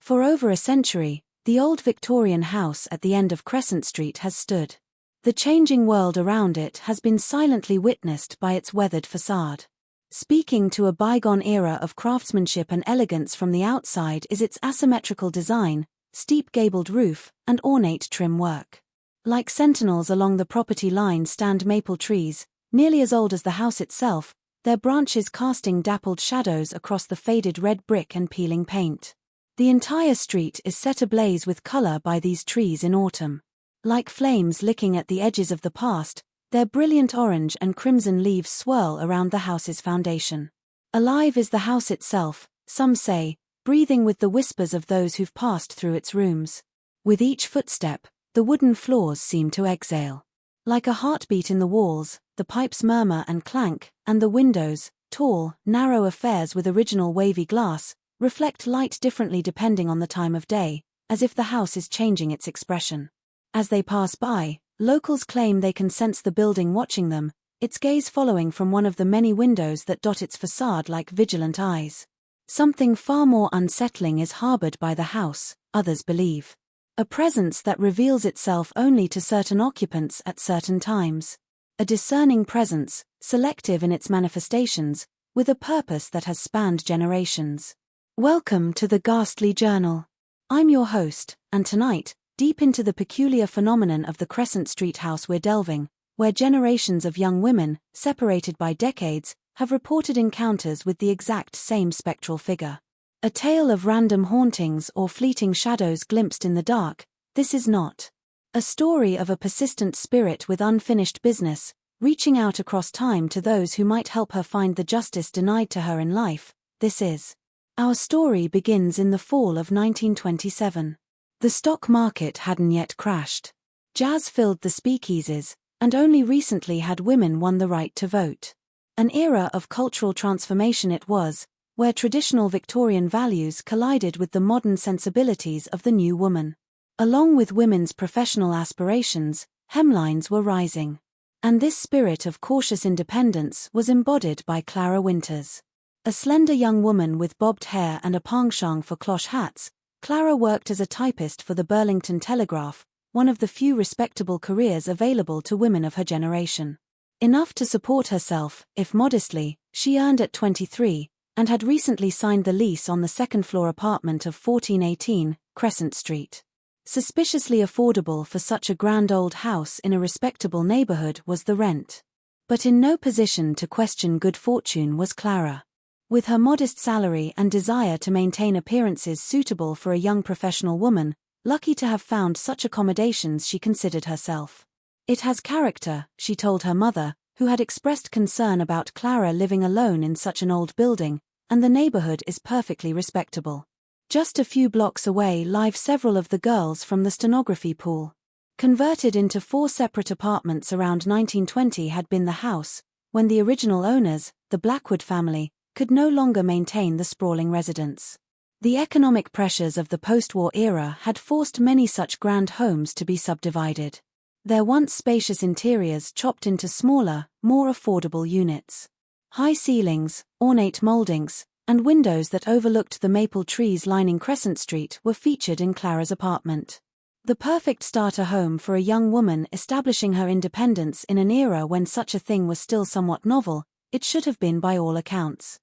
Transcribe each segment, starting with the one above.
For over a century, the old Victorian house at the end of Crescent Street has stood. The changing world around it has been silently witnessed by its weathered facade. Speaking to a bygone era of craftsmanship and elegance from the outside is its asymmetrical design, steep gabled roof, and ornate trim work. Like sentinels along the property line stand maple trees, nearly as old as the house itself, their branches casting dappled shadows across the faded red brick and peeling paint. The entire street is set ablaze with color by these trees in autumn. Like flames licking at the edges of the past, their brilliant orange and crimson leaves swirl around the house's foundation. Alive is the house itself, some say, breathing with the whispers of those who've passed through its rooms. With each footstep, the wooden floors seem to exhale. Like a heartbeat in the walls, the pipes murmur and clank, and the windows, tall, narrow affairs with original wavy glass, reflect light differently depending on the time of day, as if the house is changing its expression. As they pass by, locals claim they can sense the building watching them, its gaze following from one of the many windows that dot its facade like vigilant eyes. Something far more unsettling is harbored by the house, others believe. A presence that reveals itself only to certain occupants at certain times. A discerning presence, selective in its manifestations, with a purpose that has spanned generations. Welcome to the Ghastly Journal. I'm your host, and tonight, deep into the peculiar phenomenon of the Crescent Street house we're delving, where generations of young women, separated by decades, have reported encounters with the exact same spectral figure. A tale of random hauntings or fleeting shadows glimpsed in the dark, this is not. A story of a persistent spirit with unfinished business, reaching out across time to those who might help her find the justice denied to her in life, this is. Our story begins in the fall of 1927. The stock market hadn't yet crashed. Jazz filled the speakeasies, and only recently had women won the right to vote. An era of cultural transformation it was, where traditional Victorian values collided with the modern sensibilities of the new woman. Along with women's professional aspirations, hemlines were rising. And this spirit of cautious independence was embodied by Clara Winters. A slender young woman with bobbed hair and a penchant for cloche hats, Clara worked as a typist for the Burlington Telegraph, one of the few respectable careers available to women of her generation. Enough to support herself, if modestly, she earned at 23, and had recently signed the lease on the second-floor apartment of 1418, Crescent Street. Suspiciously affordable for such a grand old house in a respectable neighborhood was the rent. But in no position to question good fortune was Clara. With her modest salary and desire to maintain appearances suitable for a young professional woman, lucky to have found such accommodations she considered herself. It has character, she told her mother, who had expressed concern about Clara living alone in such an old building, and the neighborhood is perfectly respectable. Just a few blocks away live several of the girls from the stenography pool. Converted into 4 separate apartments around 1920 had been the house, when the original owners, the Blackwood family, could no longer maintain the sprawling residence. The economic pressures of the post-war era had forced many such grand homes to be subdivided. Their once spacious interiors chopped into smaller, more affordable units. High ceilings, ornate moldings, and windows that overlooked the maple trees lining Crescent Street were featured in Clara's apartment. The perfect starter home for a young woman establishing her independence in an era when such a thing was still somewhat novel, it should have been by all accounts.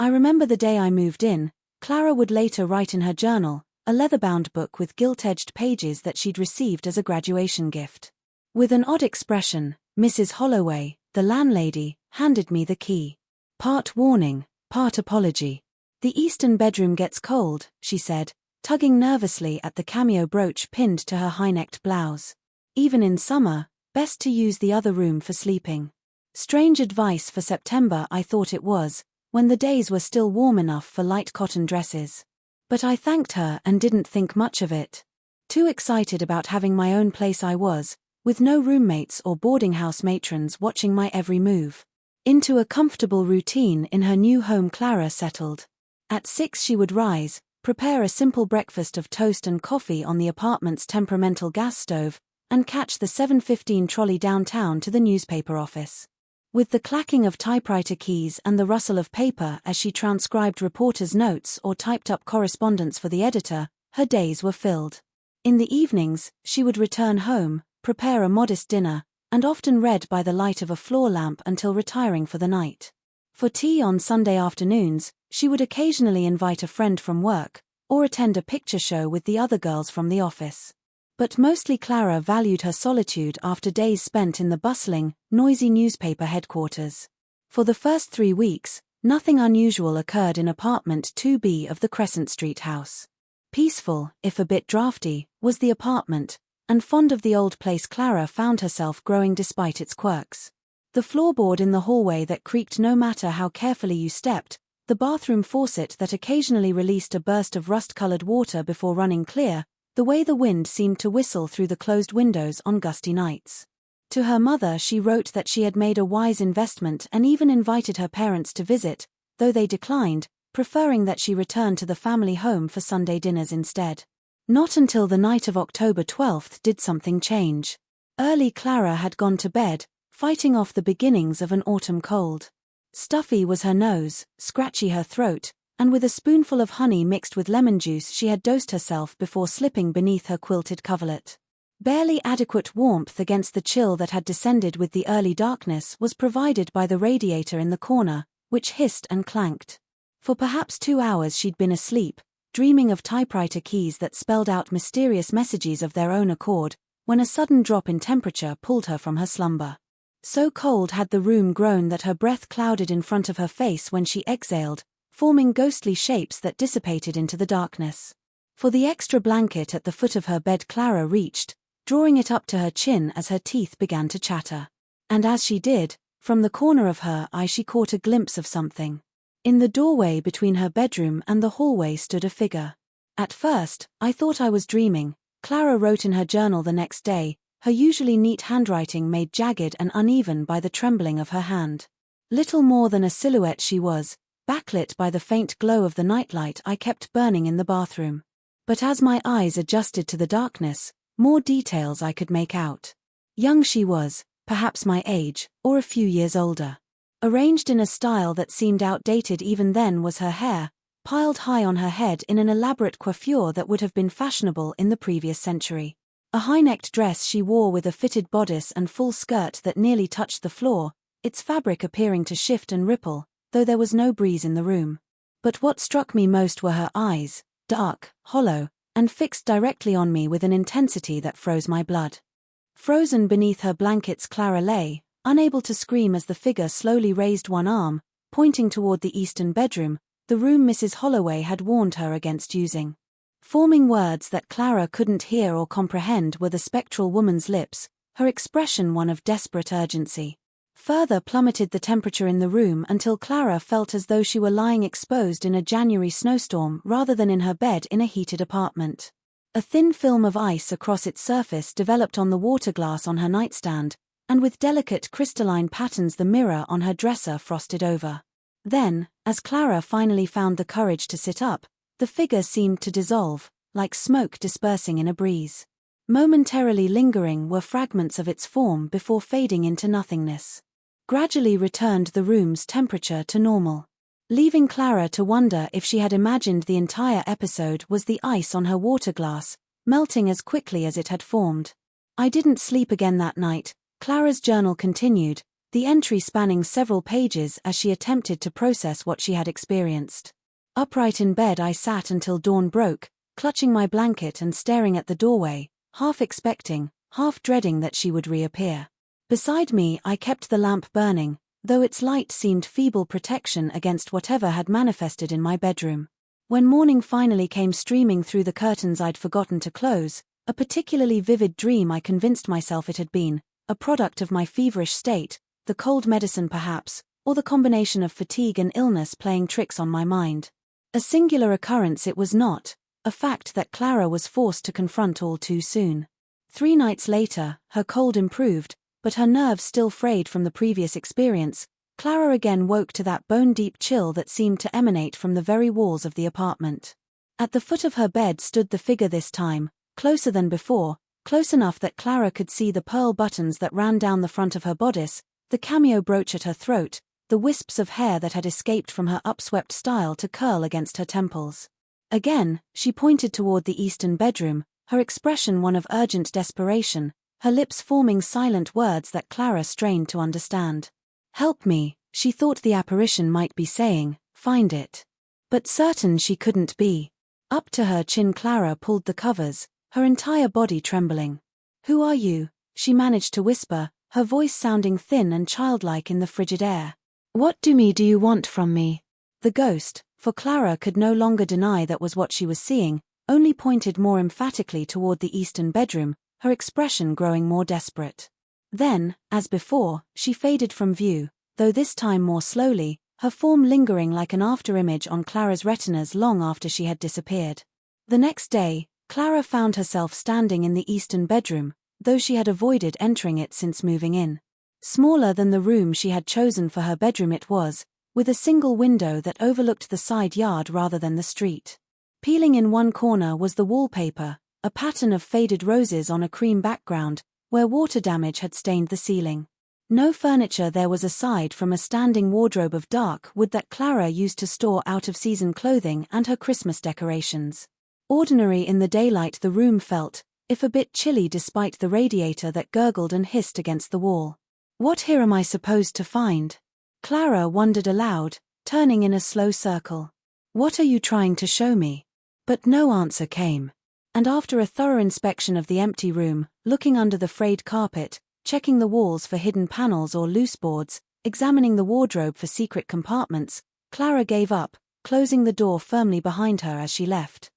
I remember the day I moved in, Clara would later write in her journal, a leather-bound book with gilt-edged pages that she'd received as a graduation gift. With an odd expression, Mrs. Holloway, the landlady, handed me the key. Part warning, part apology. The eastern bedroom gets cold, she said, tugging nervously at the cameo brooch pinned to her high-necked blouse. Even in summer, best to use the other room for sleeping. Strange advice for September I thought it was, when the days were still warm enough for light cotton dresses. But I thanked her and didn't think much of it. Too excited about having my own place I was, with no roommates or boarding house matrons watching my every move. Into a comfortable routine in her new home Clara settled. At 6 she would rise, prepare a simple breakfast of toast and coffee on the apartment's temperamental gas stove, and catch the 7:15 trolley downtown to the newspaper office. With the clacking of typewriter keys and the rustle of paper as she transcribed reporters' notes or typed up correspondence for the editor, her days were filled. In the evenings, she would return home, prepare a modest dinner, and often read by the light of a floor lamp until retiring for the night. For tea on Sunday afternoons, she would occasionally invite a friend from work, or attend a picture show with the other girls from the office. But mostly Clara valued her solitude after days spent in the bustling, noisy newspaper headquarters. For the first 3 weeks, nothing unusual occurred in apartment 2B of the Crescent Street house. Peaceful, if a bit drafty, was the apartment, and fond of the old place Clara found herself growing despite its quirks. The floorboard in the hallway that creaked no matter how carefully you stepped, the bathroom faucet that occasionally released a burst of rust-colored water before running clear, the way the wind seemed to whistle through the closed windows on gusty nights. To her mother she wrote that she had made a wise investment and even invited her parents to visit, though they declined, preferring that she return to the family home for Sunday dinners instead. Not until the night of October 12th did something change. Early Clara had gone to bed, fighting off the beginnings of an autumn cold. Stuffy was her nose, scratchy her throat, and with a spoonful of honey mixed with lemon juice she had dosed herself before slipping beneath her quilted coverlet. Barely adequate warmth against the chill that had descended with the early darkness was provided by the radiator in the corner, which hissed and clanked. For perhaps 2 hours she'd been asleep, dreaming of typewriter keys that spelled out mysterious messages of their own accord, when a sudden drop in temperature pulled her from her slumber. So cold had the room grown that her breath clouded in front of her face when she exhaled, forming ghostly shapes that dissipated into the darkness. For the extra blanket at the foot of her bed Clara reached, drawing it up to her chin as her teeth began to chatter. And as she did, from the corner of her eye she caught a glimpse of something. In the doorway between her bedroom and the hallway stood a figure. At first, I thought I was dreaming, Clara wrote in her journal the next day, her usually neat handwriting made jagged and uneven by the trembling of her hand. Little more than a silhouette she was, backlit by the faint glow of the nightlight I kept burning in the bathroom. But as my eyes adjusted to the darkness, more details I could make out. Young she was, perhaps my age, or a few years older. Arranged in a style that seemed outdated even then was her hair, piled high on her head in an elaborate coiffure that would have been fashionable in the previous century. A high-necked dress she wore with a fitted bodice and full skirt that nearly touched the floor, its fabric appearing to shift and ripple, though there was no breeze in the room. But what struck me most were her eyes, dark, hollow, and fixed directly on me with an intensity that froze my blood. Frozen beneath her blankets Clara lay, unable to scream as the figure slowly raised one arm, pointing toward the eastern bedroom, the room Mrs. Holloway had warned her against using. Forming words that Clara couldn't hear or comprehend were the spectral woman's lips, her expression one of desperate urgency. Further plummeted the temperature in the room until Clara felt as though she were lying exposed in a January snowstorm rather than in her bed in a heated apartment. A thin film of ice across its surface developed on the water glass on her nightstand, and with delicate crystalline patterns the mirror on her dresser frosted over. Then, as Clara finally found the courage to sit up, the figure seemed to dissolve, like smoke dispersing in a breeze. Momentarily lingering were fragments of its form before fading into nothingness. Gradually returned the room's temperature to normal, leaving Clara to wonder if she had imagined the entire episode was the ice on her water glass, melting as quickly as it had formed. I didn't sleep again that night, Clara's journal continued, the entry spanning several pages as she attempted to process what she had experienced. Upright in bed I sat until dawn broke, clutching my blanket and staring at the doorway, half expecting, half dreading that she would reappear. Beside me I kept the lamp burning, though its light seemed feeble protection against whatever had manifested in my bedroom. When morning finally came streaming through the curtains I'd forgotten to close, a particularly vivid dream I convinced myself it had been, a product of my feverish state, the cold medicine perhaps, or the combination of fatigue and illness playing tricks on my mind. A singular occurrence it was not, a fact that Clara was forced to confront all too soon. 3 nights later, her cold improved, but her nerves still frayed from the previous experience. Clara again woke to that bone-deep chill that seemed to emanate from the very walls of the apartment. At the foot of her bed stood the figure this time, closer than before, close enough that Clara could see the pearl buttons that ran down the front of her bodice, the cameo brooch at her throat, the wisps of hair that had escaped from her upswept style to curl against her temples. Again, she pointed toward the eastern bedroom, her expression one of urgent desperation, her lips forming silent words that Clara strained to understand. "Help me," she thought the apparition might be saying, "find it." But certain she couldn't be. Up to her chin Clara pulled the covers, her entire body trembling. "Who are you?" she managed to whisper, her voice sounding thin and childlike in the frigid air. "What do you want from me?" The ghost, for Clara could no longer deny that was what she was seeing, only pointed more emphatically toward the eastern bedroom, her expression growing more desperate. Then, as before, she faded from view, though this time more slowly, her form lingering like an afterimage on Clara's retinas long after she had disappeared. The next day, Clara found herself standing in the eastern bedroom, though she had avoided entering it since moving in. Smaller than the room she had chosen for her bedroom it was, with a single window that overlooked the side yard rather than the street. Peeling in one corner was the wallpaper, a pattern of faded roses on a cream background, where water damage had stained the ceiling. No furniture there was aside from a standing wardrobe of dark wood that Clara used to store out-of-season clothing and her Christmas decorations. Ordinary in the daylight the room felt, if a bit chilly despite the radiator that gurgled and hissed against the wall. "What here am I supposed to find?" Clara wondered aloud, turning in a slow circle. "What are you trying to show me?" But no answer came. And after a thorough inspection of the empty room, looking under the frayed carpet, checking the walls for hidden panels or loose boards, examining the wardrobe for secret compartments, Clara gave up, closing the door firmly behind her as she left.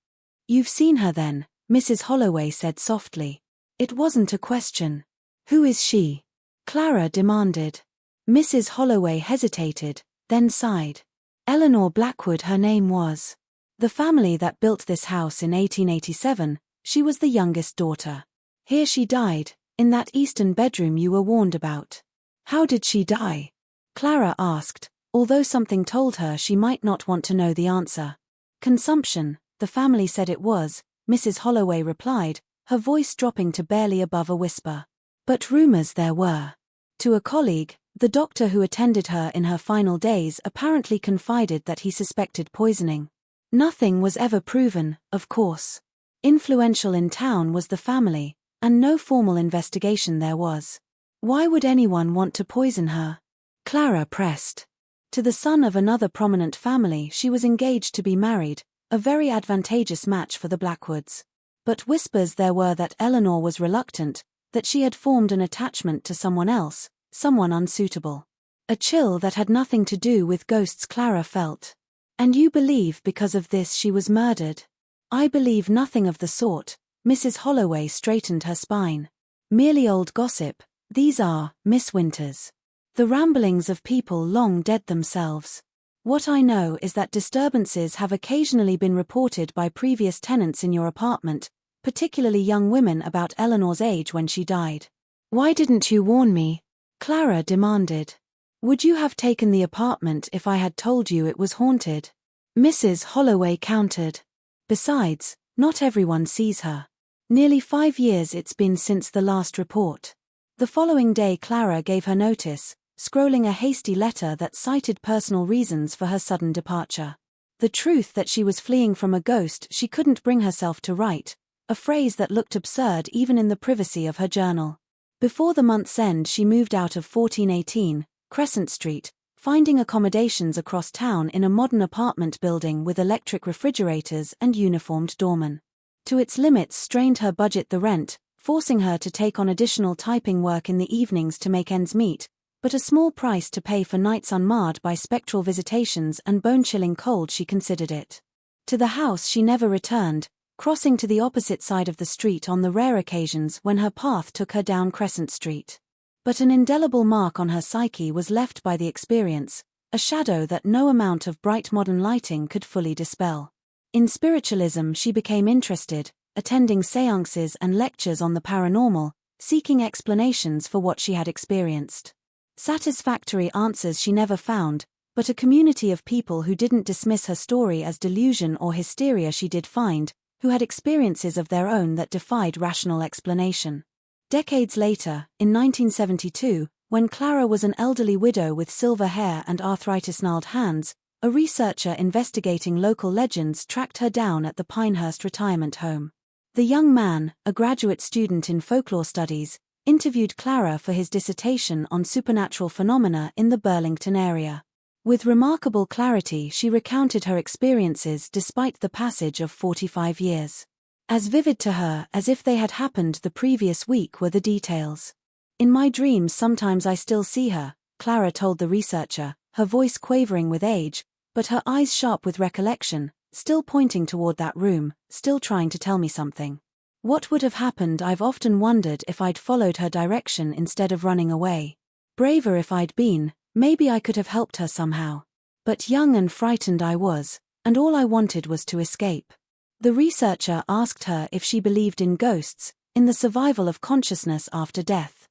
"You've seen her then," Mrs. Holloway said softly. It wasn't a question. "Who is she?" Clara demanded. Mrs. Holloway hesitated, then sighed. "Eleanor Blackwood her name was. The family that built this house in 1887, she was the youngest daughter. Here she died, in that eastern bedroom you were warned about." "How did she die?" Clara asked, although something told her she might not want to know the answer. "Consumption, the family said it was," Mrs. Holloway replied, her voice dropping to barely above a whisper. "But rumors there were." To a colleague, the doctor who attended her in her final days apparently confided that he suspected poisoning. Nothing was ever proven, of course. Influential in town was the family, and no formal investigation there was. Why would anyone want to poison her? Clara pressed. To the son of another prominent family she was engaged to be married, a very advantageous match for the Blackwoods. But whispers there were that Eleanor was reluctant, that she had formed an attachment to someone else, someone unsuitable. A chill that had nothing to do with ghosts Clara felt. "And you believe because of this she was murdered?" "I believe nothing of the sort," Mrs. Holloway straightened her spine. "Merely old gossip, these are, Miss Winters. The ramblings of people long dead themselves. What I know is that disturbances have occasionally been reported by previous tenants in your apartment, particularly young women about Eleanor's age when she died." "Why didn't you warn me?" Clara demanded. "Would you have taken the apartment if I had told you it was haunted?" Mrs. Holloway countered. "Besides, not everyone sees her. Nearly 5 years it's been since the last report." The following day Clara gave her notice, scrolling a hasty letter that cited personal reasons for her sudden departure. The truth that she was fleeing from a ghost she couldn't bring herself to write, a phrase that looked absurd even in the privacy of her journal. Before the month's end she moved out of 1418, Crescent Street, finding accommodations across town in a modern apartment building with electric refrigerators and uniformed doormen. To its limits strained her budget the rent, forcing her to take on additional typing work in the evenings to make ends meet, but a small price to pay for nights unmarred by spectral visitations and bone-chilling cold she considered it. To the house she never returned, crossing to the opposite side of the street on the rare occasions when her path took her down Crescent Street. But an indelible mark on her psyche was left by the experience, a shadow that no amount of bright modern lighting could fully dispel. In spiritualism she became interested, attending séances and lectures on the paranormal, seeking explanations for what she had experienced. Satisfactory answers she never found, but a community of people who didn't dismiss her story as delusion or hysteria she did find, who had experiences of their own that defied rational explanation. Decades later, in 1972, when Clara was an elderly widow with silver hair and arthritis-gnarled hands, A researcher investigating local legends tracked her down at the Pinehurst retirement home. The young man, a graduate student in folklore studies, interviewed Clara for his dissertation on supernatural phenomena in the Burlington area. With remarkable clarity, she recounted her experiences despite the passage of 45 years. As vivid to her as if they had happened the previous week were the details. "In my dreams sometimes I still see her," Clara told the researcher, her voice quavering with age, but her eyes sharp with recollection, still pointing toward that room, still trying to tell me something. "What would have happened? I've often wondered if I'd followed her direction instead of running away. Braver if I'd been, maybe I could have helped her somehow. But young and frightened I was, and all I wanted was to escape." The researcher asked her if she believed in ghosts, in the survival of consciousness after death.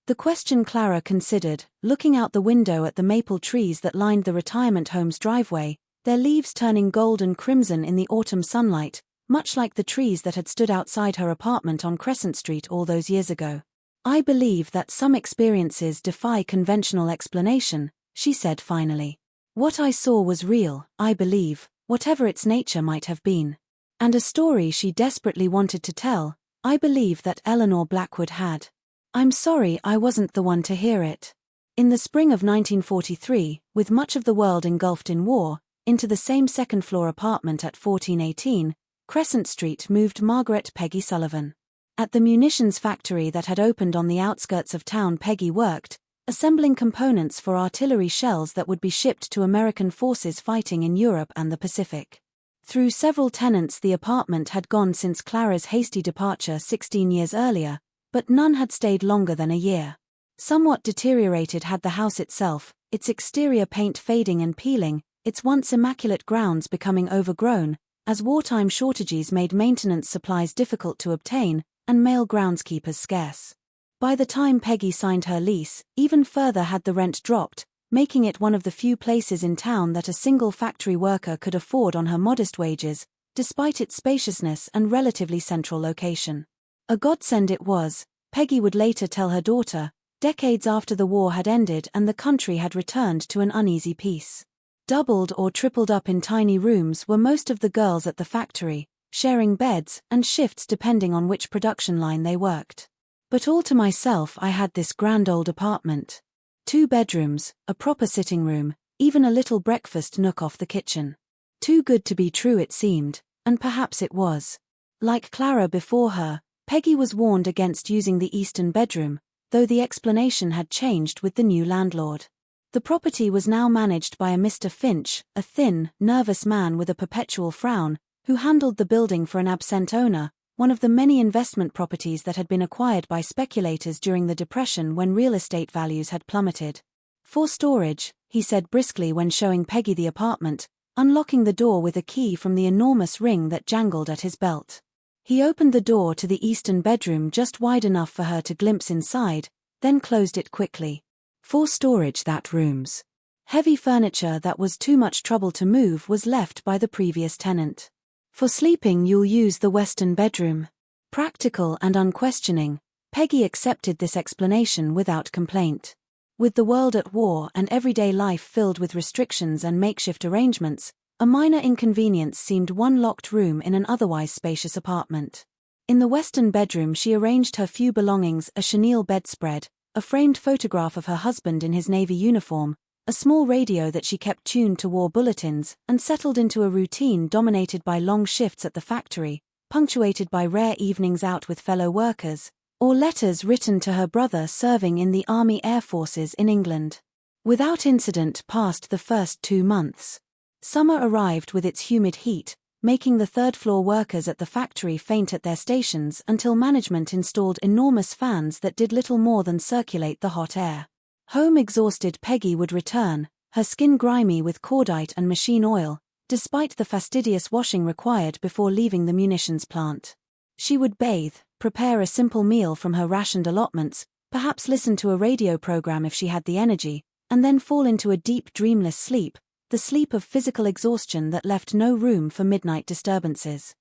The question Clara considered, looking out the window at the maple trees that lined the retirement home's driveway, their leaves turning gold and crimson in the autumn sunlight, much like the trees that had stood outside her apartment on Crescent Street all those years ago. "I believe that some experiences defy conventional explanation," she said finally. "What I saw was real, I believe, whatever its nature might have been. And a story she desperately wanted to tell, I believe that Eleanor Blackwood had. I'm sorry I wasn't the one to hear it." In the spring of 1943, with much of the world engulfed in war, into the same second-floor apartment at 1418, Crescent Street moved Margaret Peggy Sullivan. At the munitions factory that had opened on the outskirts of town, Peggy worked, assembling components for artillery shells that would be shipped to American forces fighting in Europe and the Pacific. Through several tenants the apartment had gone since Clara's hasty departure 16 years earlier, but none had stayed longer than a year. Somewhat deteriorated had the house itself, its exterior paint fading and peeling, its once immaculate grounds becoming overgrown, as wartime shortages made maintenance supplies difficult to obtain, and male groundskeepers scarce. By the time Peggy signed her lease, even further had the rent dropped, making it one of the few places in town that a single factory worker could afford on her modest wages, despite its spaciousness and relatively central location. A godsend it was, Peggy would later tell her daughter, decades after the war had ended and the country had returned to an uneasy peace. Doubled or tripled up in tiny rooms were most of the girls at the factory, sharing beds and shifts depending on which production line they worked. But all to myself I had this grand old apartment. 2 bedrooms, a proper sitting room, even a little breakfast nook off the kitchen. Too good to be true it seemed, and perhaps it was. Like Clara before her, Peggy was warned against using the eastern bedroom, though the explanation had changed with the new landlord. The property was now managed by a Mr. Finch, a thin, nervous man with a perpetual frown, who handled the building for an absent owner, one of the many investment properties that had been acquired by speculators during the Depression when real estate values had plummeted. "For storage," he said briskly when showing Peggy the apartment, unlocking the door with a key from the enormous ring that jangled at his belt. He opened the door to the eastern bedroom just wide enough for her to glimpse inside, then closed it quickly. "For storage, that room's." Heavy furniture that was too much trouble to move was left by the previous tenant. "For sleeping you'll use the western bedroom." Practical and unquestioning, Peggy accepted this explanation without complaint. With the world at war and everyday life filled with restrictions and makeshift arrangements, a minor inconvenience seemed one locked room in an otherwise spacious apartment. In the western bedroom she arranged her few belongings: a chenille bedspread, a framed photograph of her husband in his Navy uniform, a small radio that she kept tuned to war bulletins, and settled into a routine dominated by long shifts at the factory, punctuated by rare evenings out with fellow workers, or letters written to her brother serving in the Army Air Forces in England. Without incident passed the first 2 months. Summer arrived with its humid heat, making the third-floor workers at the factory faint at their stations until management installed enormous fans that did little more than circulate the hot air. Home exhausted, Peggy would return, her skin grimy with cordite and machine oil, despite the fastidious washing required before leaving the munitions plant. She would bathe, prepare a simple meal from her rationed allotments, perhaps listen to a radio program if she had the energy, and then fall into a deep dreamless sleep, the sleep of physical exhaustion that left no room for midnight disturbances.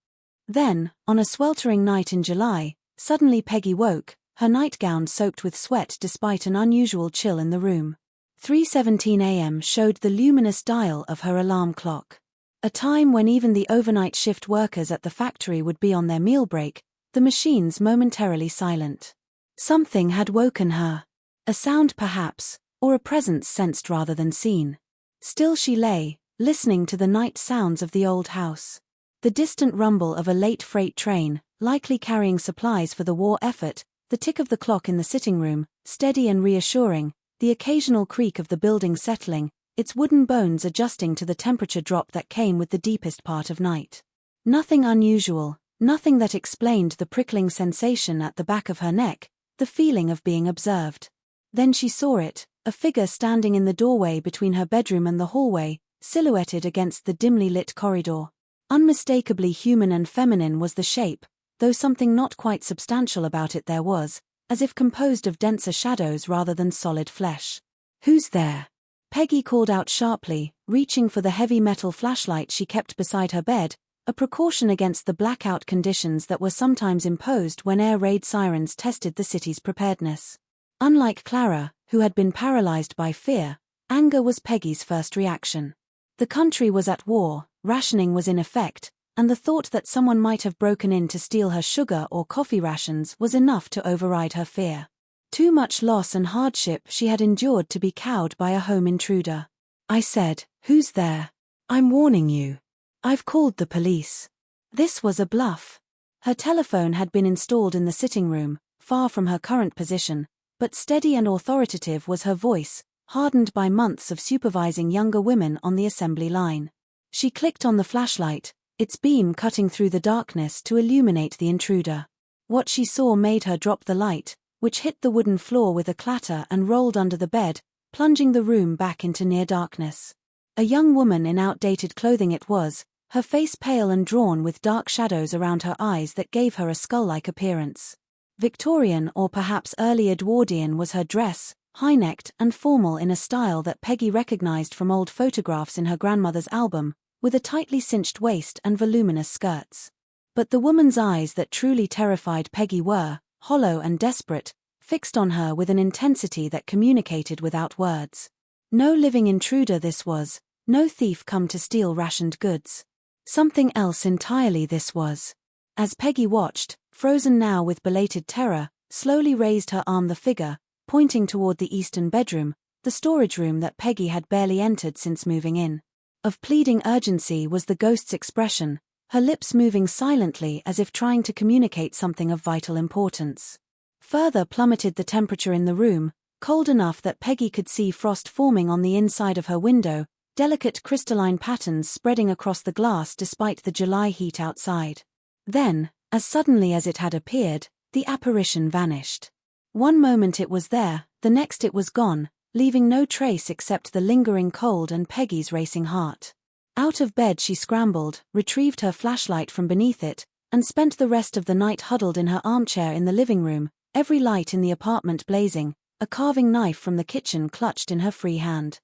Then, on a sweltering night in July, suddenly Peggy woke, her nightgown soaked with sweat despite an unusual chill in the room. 3:17 a.m. showed the luminous dial of her alarm clock. A time when even the overnight shift workers at the factory would be on their meal break, the machines momentarily silent. Something had woken her. A sound perhaps, or a presence sensed rather than seen. Still she lay, listening to the night sounds of the old house. The distant rumble of a late freight train, likely carrying supplies for the war effort, the tick of the clock in the sitting room, steady and reassuring, the occasional creak of the building settling, its wooden bones adjusting to the temperature drop that came with the deepest part of night. Nothing unusual, nothing that explained the prickling sensation at the back of her neck, the feeling of being observed. Then she saw it, a figure standing in the doorway between her bedroom and the hallway, silhouetted against the dimly lit corridor. Unmistakably human and feminine was the shape, though something not quite substantial about it there was, as if composed of denser shadows rather than solid flesh. "Who's there?" Peggy called out sharply, reaching for the heavy metal flashlight she kept beside her bed, a precaution against the blackout conditions that were sometimes imposed when air raid sirens tested the city's preparedness. Unlike Clara, who had been paralyzed by fear, anger was Peggy's first reaction. The country was at war, rationing was in effect, and the thought that someone might have broken in to steal her sugar or coffee rations was enough to override her fear. Too much loss and hardship she had endured to be cowed by a home intruder. "I said, who's there? I'm warning you. I've called the police." This was a bluff. Her telephone had been installed in the sitting room, far from her current position, but steady and authoritative was her voice, hardened by months of supervising younger women on the assembly line. She clicked on the flashlight, its beam cutting through the darkness to illuminate the intruder. What she saw made her drop the light, which hit the wooden floor with a clatter and rolled under the bed, plunging the room back into near darkness. A young woman in outdated clothing it was, her face pale and drawn with dark shadows around her eyes that gave her a skull-like appearance. Victorian or perhaps early Edwardian was her dress, high-necked and formal in a style that Peggy recognized from old photographs in her grandmother's album, with a tightly cinched waist and voluminous skirts. But the woman's eyes that truly terrified Peggy were, hollow and desperate, fixed on her with an intensity that communicated without words. No living intruder this was, no thief come to steal rationed goods. Something else entirely this was. As Peggy watched, frozen now with belated terror, slowly raised her arm the figure, pointing toward the eastern bedroom, the storage room that Peggy had barely entered since moving in. Of pleading urgency was the ghost's expression, her lips moving silently as if trying to communicate something of vital importance. Further plummeted the temperature in the room, cold enough that Peggy could see frost forming on the inside of her window, delicate crystalline patterns spreading across the glass despite the July heat outside. Then, as suddenly as it had appeared, the apparition vanished. One moment it was there, the next it was gone, leaving no trace except the lingering cold and Peggy's racing heart. Out of bed she scrambled, retrieved her flashlight from beneath it, and spent the rest of the night huddled in her armchair in the living room, every light in the apartment blazing, a carving knife from the kitchen clutched in her free hand.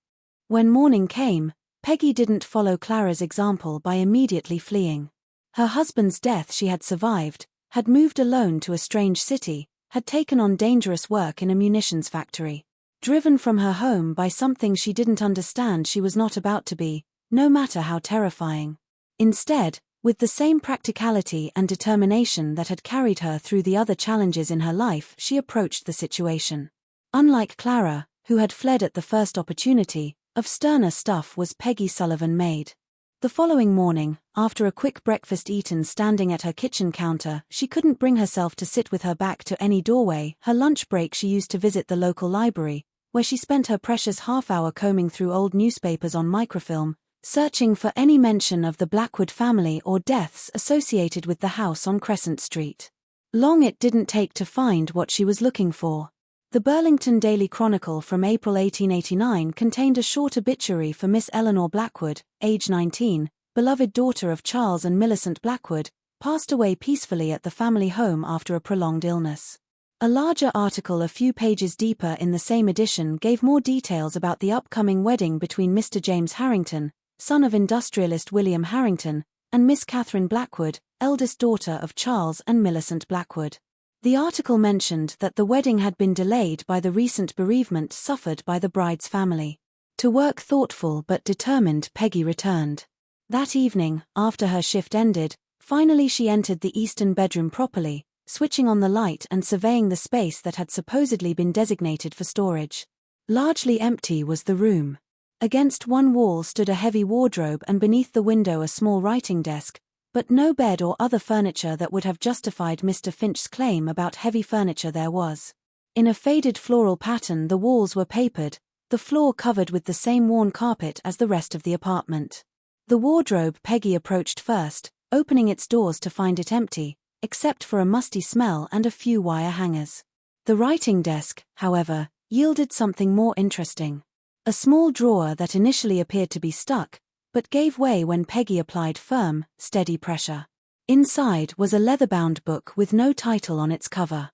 When morning came, Peggy didn't follow Clara's example by immediately fleeing. Her husband's death she had survived, had moved alone to a strange city, had taken on dangerous work in a munitions factory. Driven from her home by something she didn't understand, she was not about to be, no matter how terrifying. Instead, with the same practicality and determination that had carried her through the other challenges in her life, she approached the situation. Unlike Clara, who had fled at the first opportunity, of sterner stuff was Peggy Sullivan made. The following morning, after a quick breakfast eaten standing at her kitchen counter, she couldn't bring herself to sit with her back to any doorway. Her lunch break she used to visit the local library, where she spent her precious half-hour combing through old newspapers on microfilm, searching for any mention of the Blackwood family or deaths associated with the house on Crescent Street. Long it didn't take to find what she was looking for. The Burlington Daily Chronicle from April 1889 contained a short obituary for Miss Eleanor Blackwood, age 19, beloved daughter of Charles and Millicent Blackwood, passed away peacefully at the family home after a prolonged illness. A larger article a few pages deeper in the same edition gave more details about the upcoming wedding between Mr. James Harrington, son of industrialist William Harrington, and Miss Catherine Blackwood, eldest daughter of Charles and Millicent Blackwood. The article mentioned that the wedding had been delayed by the recent bereavement suffered by the bride's family. To work, thoughtful but determined, Peggy returned. That evening, after her shift ended, finally she entered the eastern bedroom properly, switching on the light and surveying the space that had supposedly been designated for storage. Largely empty was the room. Against one wall stood a heavy wardrobe and beneath the window a small writing desk, but no bed or other furniture that would have justified Mr. Finch's claim about heavy furniture there was. In a faded floral pattern, the walls were papered, the floor covered with the same worn carpet as the rest of the apartment. The wardrobe Peggy approached first, opening its doors to find it empty, except for a musty smell and a few wire hangers. The writing desk, however, yielded something more interesting. A small drawer that initially appeared to be stuck, but gave way when Peggy applied firm, steady pressure. Inside was a leather-bound book with no title on its cover.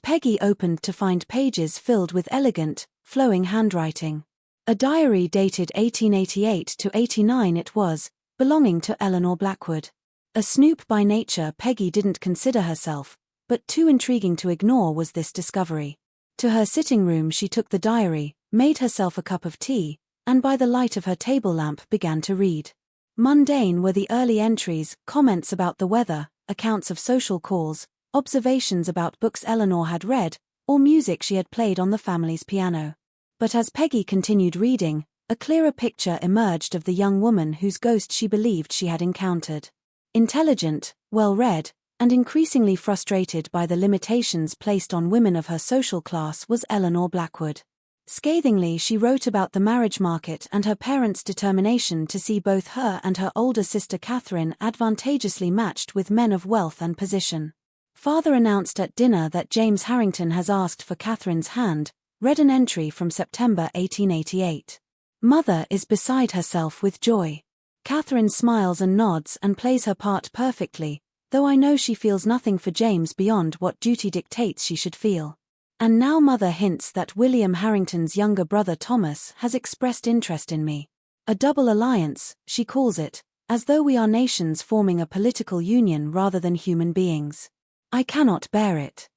Peggy opened to find pages filled with elegant, flowing handwriting. A diary dated 1888 to 89 it was, belonging to Eleanor Blackwood. A snoop by nature, Peggy didn't consider herself, but too intriguing to ignore was this discovery. To her sitting room she took the diary, made herself a cup of tea, and by the light of her table lamp began to read. Mundane were the early entries, comments about the weather, accounts of social calls, observations about books Eleanor had read, or music she had played on the family's piano. But as Peggy continued reading, a clearer picture emerged of the young woman whose ghost she believed she had encountered. Intelligent, well-read, and increasingly frustrated by the limitations placed on women of her social class was Eleanor Blackwood. Scathingly she wrote about the marriage market and her parents' determination to see both her and her older sister Catherine advantageously matched with men of wealth and position. Father announced at dinner that James Harrington has asked for Catherine's hand, read an entry from September 1888. Mother is beside herself with joy. Catherine smiles and nods and plays her part perfectly, though I know she feels nothing for James beyond what duty dictates she should feel. And now Mother hints that William Harrington's younger brother Thomas has expressed interest in me. A double alliance, she calls it, as though we are nations forming a political union rather than human beings. I cannot bear it.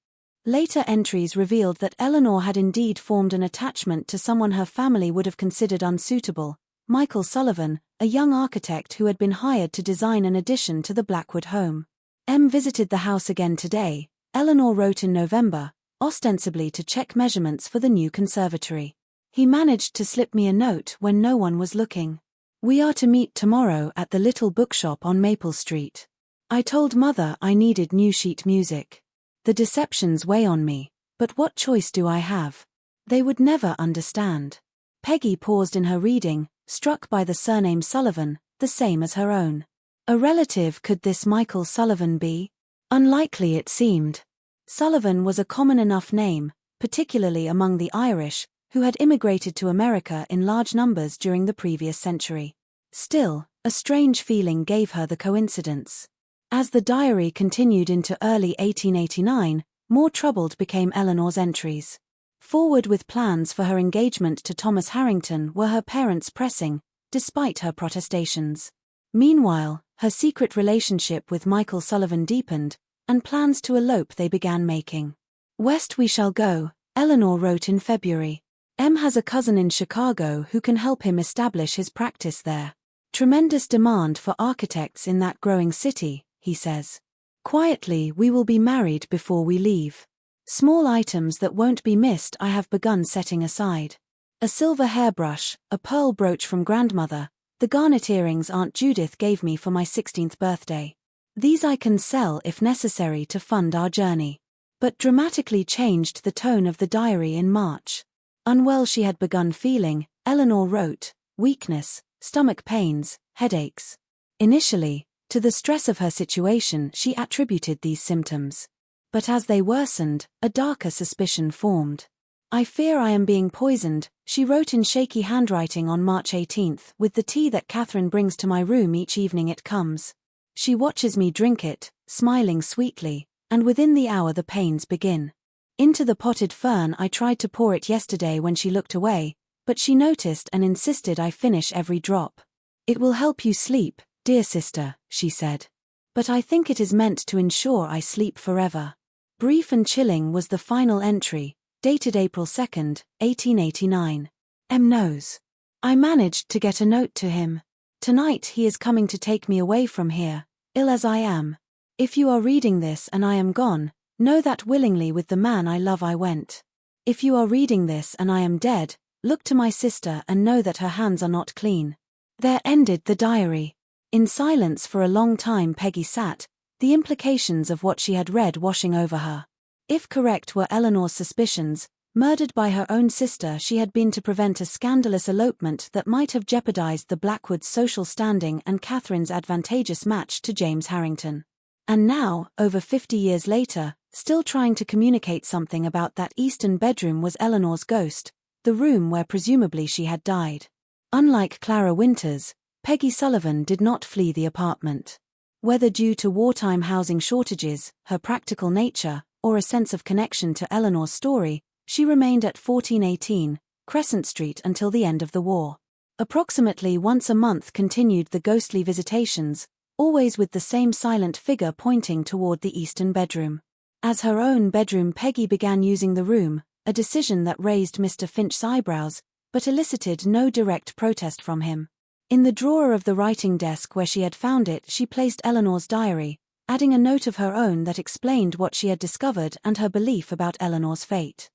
Later entries revealed that Eleanor had indeed formed an attachment to someone her family would have considered unsuitable, Michael Sullivan, a young architect who had been hired to design an addition to the Blackwood home. Visited the house again today, Eleanor wrote in November, ostensibly to check measurements for the new conservatory. He managed to slip me a note when no one was looking. We are to meet tomorrow at the little bookshop on Maple Street. I told Mother I needed new sheet music. The deceptions weigh on me, but what choice do I have? They would never understand. Peggy paused in her reading, struck by the surname Sullivan, the same as her own. A relative could this Michael Sullivan be? Unlikely it seemed. Sullivan was a common enough name, particularly among the Irish, who had immigrated to America in large numbers during the previous century. Still, a strange feeling gave her the coincidence. As the diary continued into early 1889, more troubled became Eleanor's entries. Forward with plans for her engagement to Thomas Harrington were her parents pressing, despite her protestations. Meanwhile, her secret relationship with Michael Sullivan deepened, and plans to elope they began making. West we shall go, Eleanor wrote in February. Has a cousin in Chicago who can help him establish his practice there. Tremendous demand for architects in that growing city, he says. Quietly we will be married before we leave. Small items that won't be missed I have begun setting aside. A silver hairbrush, a pearl brooch from grandmother, the garnet earrings Aunt Judith gave me for my 16th birthday. These I can sell if necessary to fund our journey. But dramatically changed the tone of the diary in March. Unwell she had begun feeling, Eleanor wrote, weakness, stomach pains, headaches. Initially, to the stress of her situation she attributed these symptoms. But as they worsened, a darker suspicion formed. I fear I am being poisoned, she wrote in shaky handwriting on March 18, with the tea that Catherine brings to my room each evening it comes. She watches me drink it, smiling sweetly, and within the hour the pains begin. Into the potted fern I tried to pour it yesterday when she looked away, but she noticed and insisted I finish every drop. It will help you sleep, dear sister, she said. But I think it is meant to ensure I sleep forever. Brief and chilling was the final entry, dated April 2, 1889. M. knows. I managed to get a note to him. Tonight he is coming to take me away from here, ill as I am. If you are reading this and I am gone, know that willingly with the man I love I went. If you are reading this and I am dead, look to my sister and know that her hands are not clean. There ended the diary. In silence for a long time Peggy sat, the implications of what she had read washing over her. If correct were Eleanor's suspicions, murdered by her own sister, she had been to prevent a scandalous elopement that might have jeopardized the Blackwoods' social standing and Catherine's advantageous match to James Harrington. And now, over 50 years later, still trying to communicate something about that eastern bedroom was Eleanor's ghost, the room where presumably she had died. Unlike Clara Winters, Peggy Sullivan did not flee the apartment. Whether due to wartime housing shortages, her practical nature, or a sense of connection to Eleanor's story, she remained at 1418 Crescent Street until the end of the war. Approximately once a month continued the ghostly visitations, always with the same silent figure pointing toward the eastern bedroom. As her own bedroom, Peggy began using the room, a decision that raised Mr. Finch's eyebrows, but elicited no direct protest from him. In the drawer of the writing desk where she had found it, she placed Eleanor's diary, adding a note of her own that explained what she had discovered and her belief about Eleanor's fate.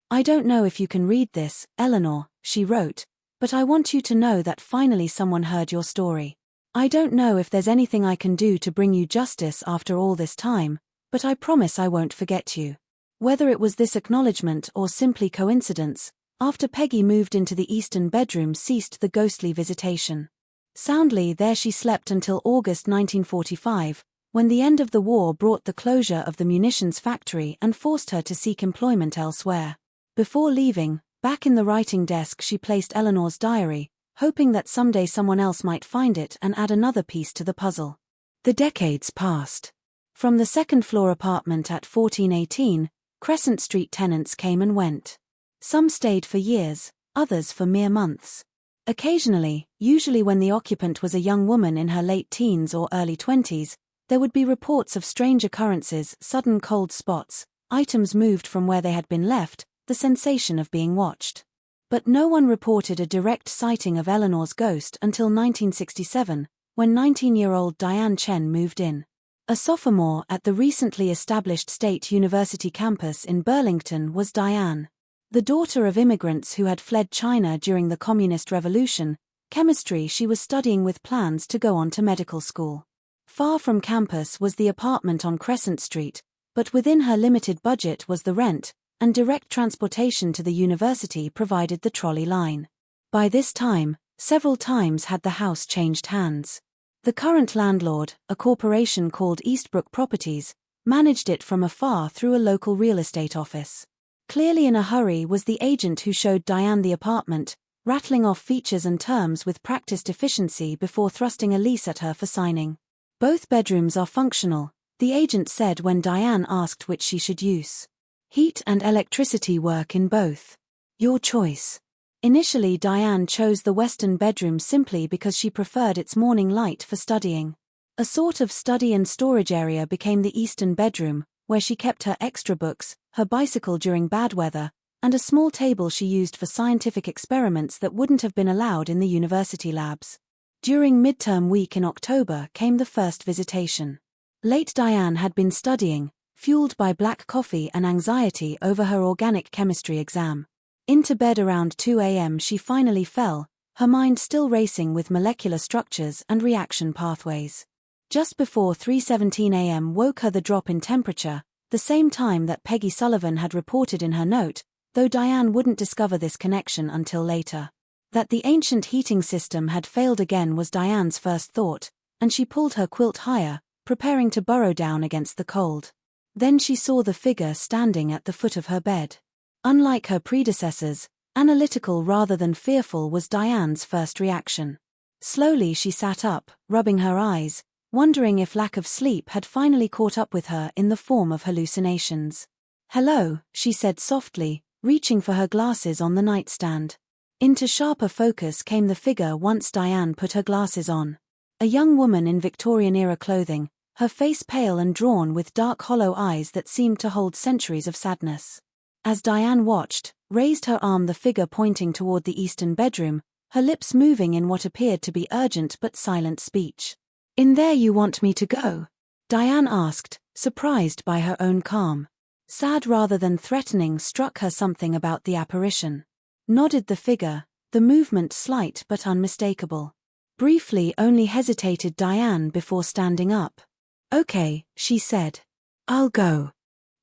I don't know if you can read this, Eleanor, she wrote, but I want you to know that finally someone heard your story. I don't know if there's anything I can do to bring you justice after all this time, but I promise I won't forget you. Whether it was this acknowledgement or simply coincidence, after Peggy moved into the eastern bedroom ceased the ghostly visitation. Soundly there she slept until August 1945, when the end of the war brought the closure of the munitions factory and forced her to seek employment elsewhere. Before leaving, back in the writing desk she placed Eleanor's diary, hoping that someday someone else might find it and add another piece to the puzzle. The decades passed. From the second-floor apartment at 1418, Crescent Street tenants came and went. Some stayed for years, others for mere months. Occasionally, usually when the occupant was a young woman in her late teens or early 20s, there would be reports of strange occurrences, sudden cold spots, items moved from where they had been left, the sensation of being watched. But no one reported a direct sighting of Eleanor's ghost until 1967, when 19-year-old Diane Chen moved in. A sophomore at the recently established State University campus in Burlington was Diane. The daughter of immigrants who had fled China during the Communist Revolution, chemistry she was studying with plans to go on to medical school. Far from campus was the apartment on Crescent Street, but within her limited budget was the rent, and direct transportation to the university provided the trolley line. By this time, several times had the house changed hands. The current landlord, a corporation called Eastbrook Properties, managed it from afar through a local real estate office. Clearly in a hurry was the agent who showed Diane the apartment, rattling off features and terms with practiced efficiency before thrusting a lease at her for signing. Both bedrooms are functional, the agent said when Diane asked which she should use. Heat and electricity work in both. Your choice. Initially Diane chose the western bedroom simply because she preferred its morning light for studying. A sort of study and storage area became the eastern bedroom, where she kept her extra books, her bicycle during bad weather, and a small table she used for scientific experiments that wouldn't have been allowed in the university labs. During midterm week in October came the first visitation. Late Diane had been studying, fueled by black coffee and anxiety over her organic chemistry exam. Into bed around 2 a.m. she finally fell, her mind still racing with molecular structures and reaction pathways. Just before 3:17 a.m. woke her the drop in temperature, the same time that Peggy Sullivan had reported in her note, though Diane wouldn't discover this connection until later. That the ancient heating system had failed again was Diane's first thought, and she pulled her quilt higher, preparing to burrow down against the cold. Then she saw the figure standing at the foot of her bed. Unlike her predecessors, analytical rather than fearful was Diane's first reaction. Slowly she sat up, rubbing her eyes, wondering if lack of sleep had finally caught up with her in the form of hallucinations. "Hello," she said softly, reaching for her glasses on the nightstand. Into sharper focus came the figure once Diane put her glasses on. A young woman in Victorian-era clothing, her face pale and drawn with dark hollow eyes that seemed to hold centuries of sadness. As Diane watched, raised her arm, the figure pointing toward the eastern bedroom, her lips moving in what appeared to be urgent but silent speech. "In there you want me to go?" Diane asked, surprised by her own calm. Sad rather than threatening struck her something about the apparition. Nodded the figure, the movement slight but unmistakable. Briefly only hesitated Diane before standing up. "Okay," she said. "I'll go."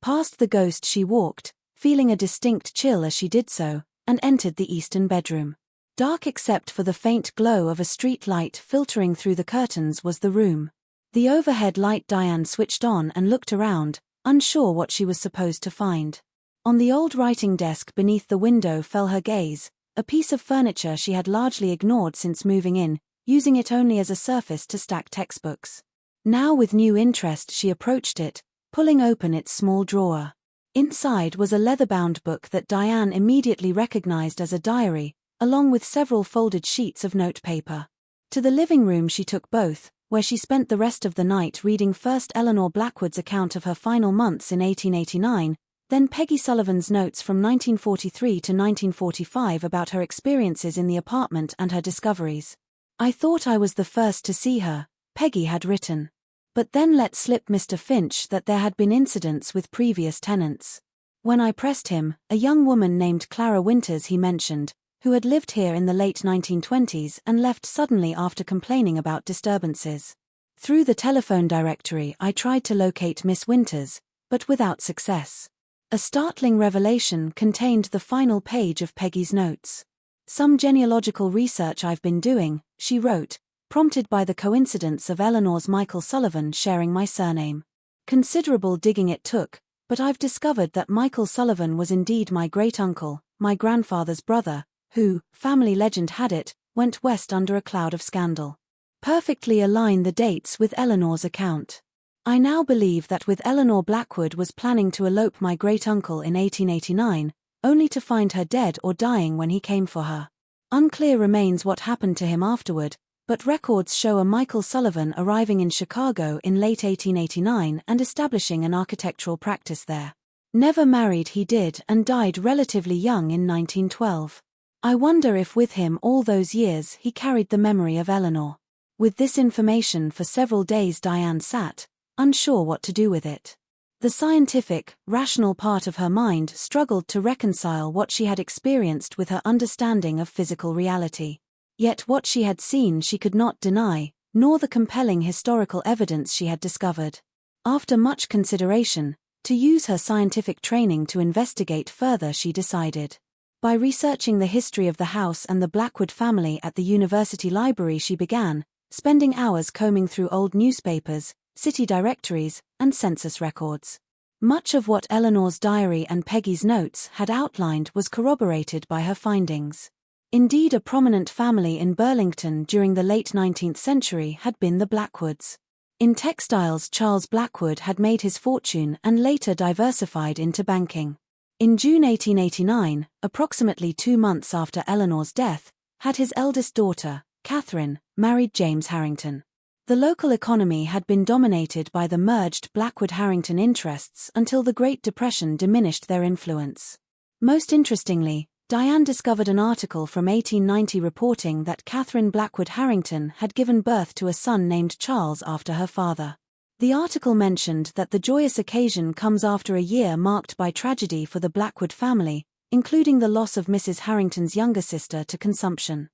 Past the ghost she walked, feeling a distinct chill as she did so, and entered the eastern bedroom. Dark except for the faint glow of a street light filtering through the curtains was the room. The overhead light Diane switched on and looked around, unsure what she was supposed to find. On the old writing desk beneath the window fell her gaze, a piece of furniture she had largely ignored since moving in, using it only as a surface to stack textbooks. Now with new interest she approached it, pulling open its small drawer. Inside was a leather-bound book that Diane immediately recognized as a diary, along with several folded sheets of notepaper. To the living room she took both, where she spent the rest of the night reading first Eleanor Blackwood's account of her final months in 1889, then Peggy Sullivan's notes from 1943 to 1945 about her experiences in the apartment and her discoveries. "I thought I was the first to see her," Peggy had written. But then let slip Mr. Finch that there had been incidents with previous tenants. When I pressed him, a young woman named Clara Winters he mentioned, who had lived here in the late 1920s and left suddenly after complaining about disturbances. Through the telephone directory I tried to locate Miss Winters, but without success. A startling revelation contained the final page of Peggy's notes. "Some genealogical research I've been doing," she wrote, prompted by the coincidence of Eleanor's Michael Sullivan sharing my surname. "Considerable digging it took, but I've discovered that Michael Sullivan was indeed my great-uncle, my grandfather's brother, who, family legend had it, went west under a cloud of scandal. Perfectly align the dates with Eleanor's account. I now believe that with Eleanor Blackwood was planning to elope my great-uncle in 1889, only to find her dead or dying when he came for her. Unclear remains what happened to him afterward, but records show a Michael Sullivan arriving in Chicago in late 1889 and establishing an architectural practice there. Never married he did and died relatively young in 1912. I wonder if with him all those years he carried the memory of Eleanor." With this information for several days Diane sat, unsure what to do with it. The scientific, rational part of her mind struggled to reconcile what she had experienced with her understanding of physical reality. Yet what she had seen she could not deny, nor the compelling historical evidence she had discovered. After much consideration, to use her scientific training to investigate further she decided. By researching the history of the house and the Blackwood family at the university library she began, spending hours combing through old newspapers, city directories, and census records. Much of what Eleanor's diary and Peggy's notes had outlined was corroborated by her findings. Indeed, a prominent family in Burlington during the late 19th century had been the Blackwoods. In textiles, Charles Blackwood had made his fortune and later diversified into banking. In June 1889, approximately 2 months after Eleanor's death, had his eldest daughter, Catherine, married James Harrington. The local economy had been dominated by the merged Blackwood-Harrington interests until the Great Depression diminished their influence. Most interestingly, Diane discovered an article from 1890 reporting that Catherine Blackwood Harrington had given birth to a son named Charles after her father. The article mentioned that the joyous occasion comes after a year marked by tragedy for the Blackwood family, including the loss of Mrs. Harrington's younger sister to consumption.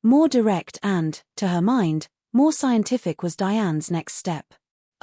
More direct and, to her mind, more scientific was Diane's next step.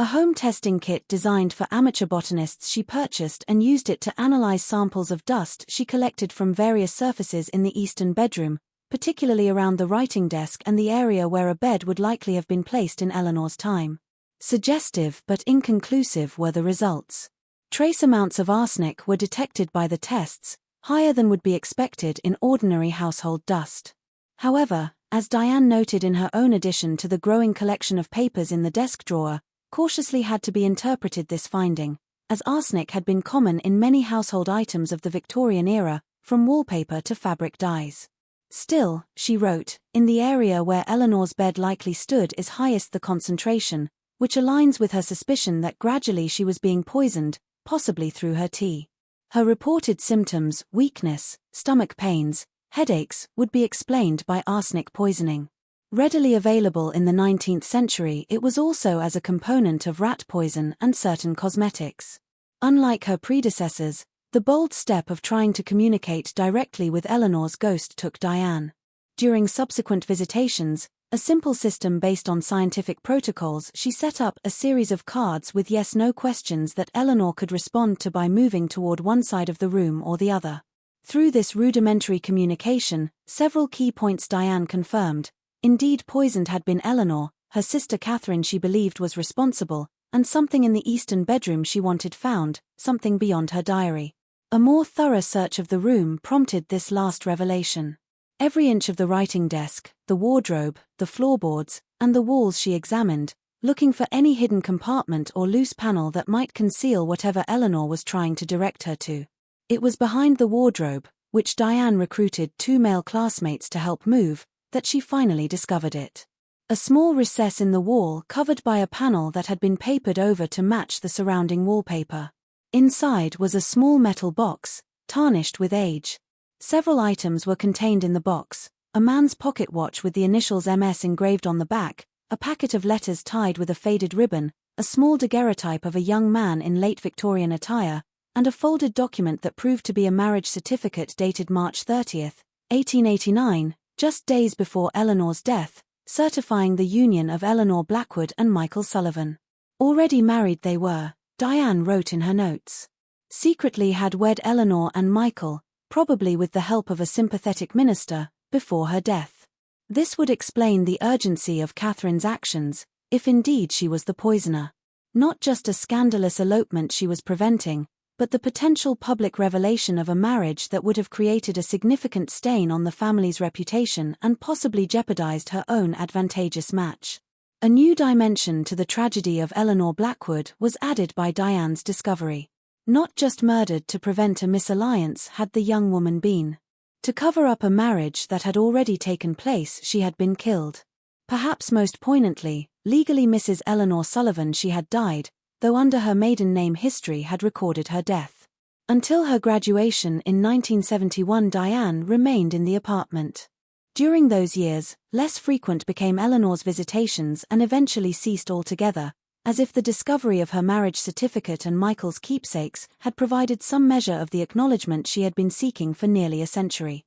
A home testing kit designed for amateur botanists she purchased and used it to analyze samples of dust she collected from various surfaces in the eastern bedroom, particularly around the writing desk and the area where a bed would likely have been placed in Eleanor's time. Suggestive but inconclusive were the results. Trace amounts of arsenic were detected by the tests, higher than would be expected in ordinary household dust. However, as Diane noted in her own addition to the growing collection of papers in the desk drawer, cautiously had to be interpreted this finding, as arsenic had been common in many household items of the Victorian era, from wallpaper to fabric dyes. Still, she wrote, in the area where Eleanor's bed likely stood is highest the concentration, which aligns with her suspicion that gradually she was being poisoned, possibly through her tea. Her reported symptoms, weakness, stomach pains, headaches, would be explained by arsenic poisoning. Readily available in the 19th century, it was also as a component of rat poison and certain cosmetics. Unlike her predecessors, the bold step of trying to communicate directly with Eleanor's ghost took Diane. During subsequent visitations, a simple system based on scientific protocols, she set up a series of cards with yes-no questions that Eleanor could respond to by moving toward one side of the room or the other. Through this rudimentary communication, several key points Diane confirmed. Indeed, poisoned had been Eleanor, her sister Catherine she believed was responsible, and something in the eastern bedroom she wanted found, something beyond her diary. A more thorough search of the room prompted this last revelation. Every inch of the writing desk, the wardrobe, the floorboards, and the walls she examined, looking for any hidden compartment or loose panel that might conceal whatever Eleanor was trying to direct her to. It was behind the wardrobe, which Diane recruited 2 male classmates to help move, that she finally discovered it. A small recess in the wall covered by a panel that had been papered over to match the surrounding wallpaper. Inside was a small metal box, tarnished with age. Several items were contained in the box: a man's pocket watch with the initials MS engraved on the back, a packet of letters tied with a faded ribbon, a small daguerreotype of a young man in late Victorian attire, and a folded document that proved to be a marriage certificate dated March 30, 1889, just days before Eleanor's death, certifying the union of Eleanor Blackwood and Michael Sullivan. Already married they were, Diane wrote in her notes. Secretly had wed Eleanor and Michael, probably with the help of a sympathetic minister, before her death. This would explain the urgency of Catherine's actions, if indeed she was the poisoner. Not just a scandalous elopement she was preventing, but the potential public revelation of a marriage that would have created a significant stain on the family's reputation and possibly jeopardized her own advantageous match. A new dimension to the tragedy of Eleanor Blackwood was added by Diane's discovery. Not just murdered to prevent a misalliance had the young woman been. To cover up a marriage that had already taken place, she had been killed. Perhaps most poignantly, legally Mrs. Eleanor Sullivan she had died, though under her maiden name history had recorded her death. Until her graduation in 1971, Diane remained in the apartment. During those years, less frequent became Eleanor's visitations and eventually ceased altogether, as if the discovery of her marriage certificate and Michael's keepsakes had provided some measure of the acknowledgement she had been seeking for nearly a century.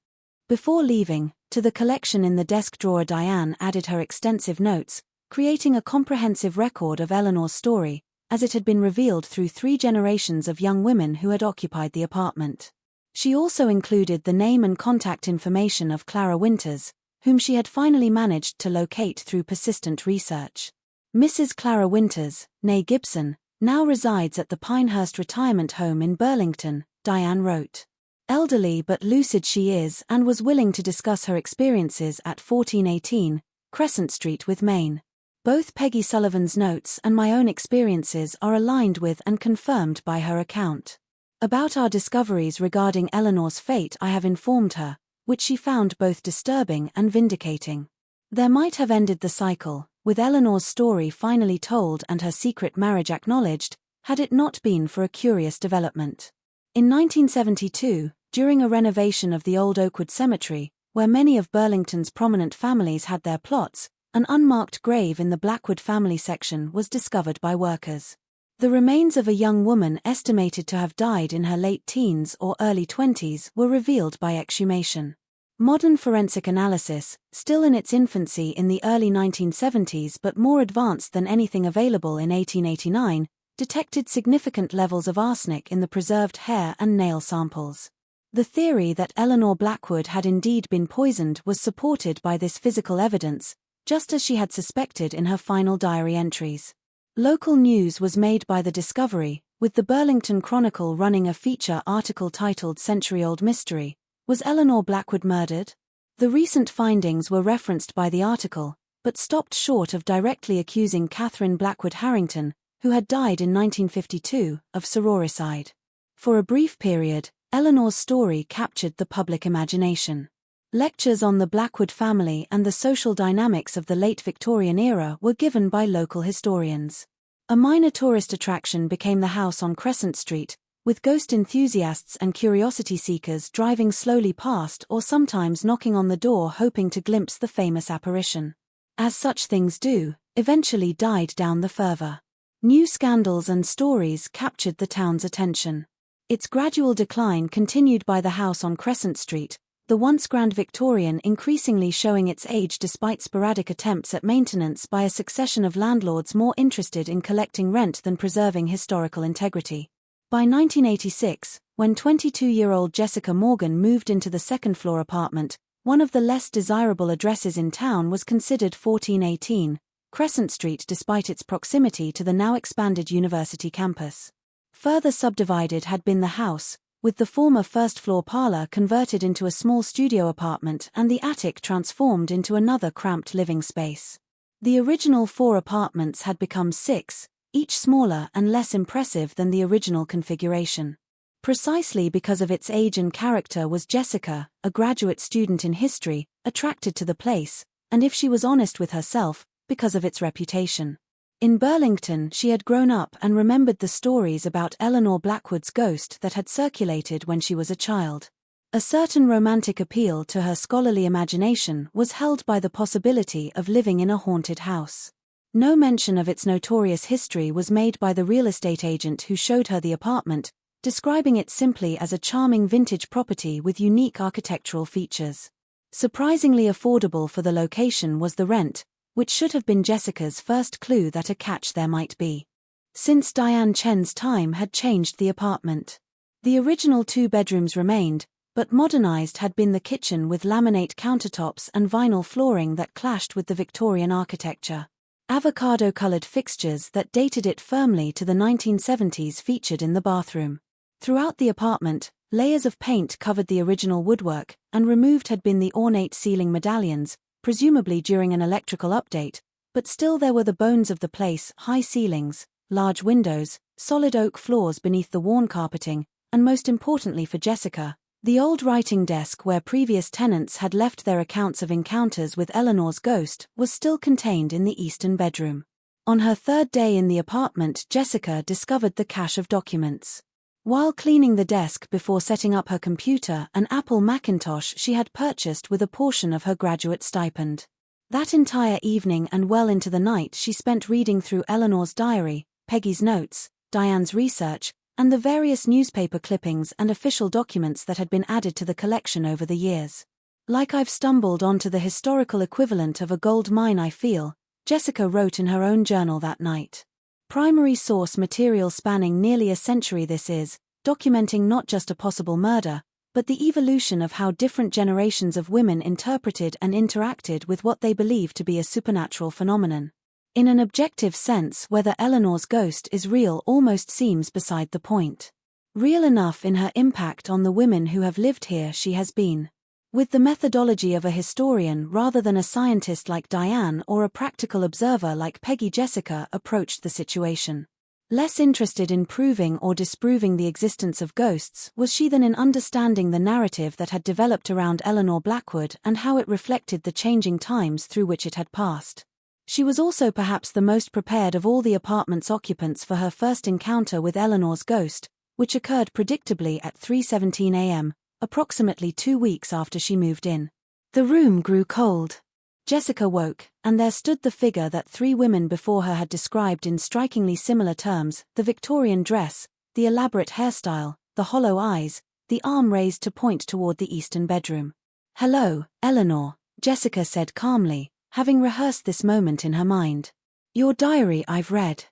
Before leaving, to the collection in the desk drawer Diane added her extensive notes, creating a comprehensive record of Eleanor's story, as it had been revealed through 3 generations of young women who had occupied the apartment. She also included the name and contact information of Clara Winters, whom she had finally managed to locate through persistent research. Mrs. Clara Winters, née Gibson, now resides at the Pinehurst Retirement Home in Burlington, Diane wrote. Elderly but lucid she is and was willing to discuss her experiences at 1418, Crescent Street with Maine. Both Peggy Sullivan's notes and my own experiences are aligned with and confirmed by her account. About our discoveries regarding Eleanor's fate I have informed her, which she found both disturbing and vindicating. There might have ended the cycle, with Eleanor's story finally told and her secret marriage acknowledged, had it not been for a curious development. In 1972, during a renovation of the old Oakwood Cemetery, where many of Burlington's prominent families had their plots, an unmarked grave in the Blackwood family section was discovered by workers. The remains of a young woman estimated to have died in her late teens or early 20s were revealed by exhumation. Modern forensic analysis, still in its infancy in the early 1970s but more advanced than anything available in 1889, detected significant levels of arsenic in the preserved hair and nail samples. The theory that Eleanor Blackwood had indeed been poisoned was supported by this physical evidence, just as she had suspected in her final diary entries. Local news was made by the discovery, with the Burlington Chronicle running a feature article titled "Century-Old Mystery: Was Eleanor Blackwood Murdered?" The recent findings were referenced by the article, but stopped short of directly accusing Catherine Blackwood Harrington, who had died in 1952, of sororicide. For a brief period, Eleanor's story captured the public imagination. Lectures on the Blackwood family and the social dynamics of the late Victorian era were given by local historians. A minor tourist attraction became the house on Crescent Street, with ghost enthusiasts and curiosity seekers driving slowly past or sometimes knocking on the door hoping to glimpse the famous apparition. As such things do, eventually died down the fervor. New scandals and stories captured the town's attention. Its gradual decline continued by the house on Crescent Street, the once grand Victorian increasingly showing its age despite sporadic attempts at maintenance by a succession of landlords more interested in collecting rent than preserving historical integrity. By 1986, when 22-year-old Jessica Morgan moved into the second-floor apartment, one of the less desirable addresses in town was considered 1418 Crescent Street despite its proximity to the now expanded university campus. Further subdivided had been the house, with the former first-floor parlor converted into a small studio apartment and the attic transformed into another cramped living space. The original 4 apartments had become 6, each smaller and less impressive than the original configuration. Precisely because of its age and character was Jessica, a graduate student in history, attracted to the place, and if she was honest with herself, because of its reputation. In Burlington she had grown up and remembered the stories about Eleanor Blackwood's ghost that had circulated when she was a child. A certain romantic appeal to her scholarly imagination was held by the possibility of living in a haunted house. No mention of its notorious history was made by the real estate agent who showed her the apartment, describing it simply as a charming vintage property with unique architectural features. Surprisingly affordable for the location was the rent, which should have been Jessica's first clue that a catch there might be. Since Diane Chen's time had changed the apartment. The original 2 bedrooms remained, but modernized had been the kitchen with laminate countertops and vinyl flooring that clashed with the Victorian architecture. Avocado-colored fixtures that dated it firmly to the 1970s featured in the bathroom. Throughout the apartment, layers of paint covered the original woodwork, and removed had been the ornate ceiling medallions, presumably during an electrical update, but still there were the bones of the place: high ceilings, large windows, solid oak floors beneath the worn carpeting, and most importantly for Jessica, the old writing desk where previous tenants had left their accounts of encounters with Eleanor's ghost was still contained in the eastern bedroom. On her 3rd day in the apartment, Jessica discovered the cache of documents. While cleaning the desk before setting up her computer, an Apple Macintosh she had purchased with a portion of her graduate stipend. That entire evening and well into the night she spent reading through Eleanor's diary, Peggy's notes, Diane's research, and the various newspaper clippings and official documents that had been added to the collection over the years. Like I've stumbled onto the historical equivalent of a gold mine, I feel, Jessica wrote in her own journal that night. Primary source material spanning nearly a century this is, documenting not just a possible murder, but the evolution of how different generations of women interpreted and interacted with what they believed to be a supernatural phenomenon. In an objective sense, whether Eleanor's ghost is real almost seems beside the point. Real enough in her impact on the women who have lived here she has been. With the methodology of a historian rather than a scientist like Diane or a practical observer like Peggy, Jessica approached the situation. Less interested in proving or disproving the existence of ghosts was she than in understanding the narrative that had developed around Eleanor Blackwood and how it reflected the changing times through which it had passed. She was also perhaps the most prepared of all the apartment's occupants for her first encounter with Eleanor's ghost, which occurred predictably at 3:17 a.m., approximately 2 weeks after she moved in. The room grew cold. Jessica woke, and there stood the figure that 3 women before her had described in strikingly similar terms: the Victorian dress, the elaborate hairstyle, the hollow eyes, the arm raised to point toward the eastern bedroom. "Hello, Eleanor," Jessica said calmly, having rehearsed this moment in her mind. "Your diary I've read.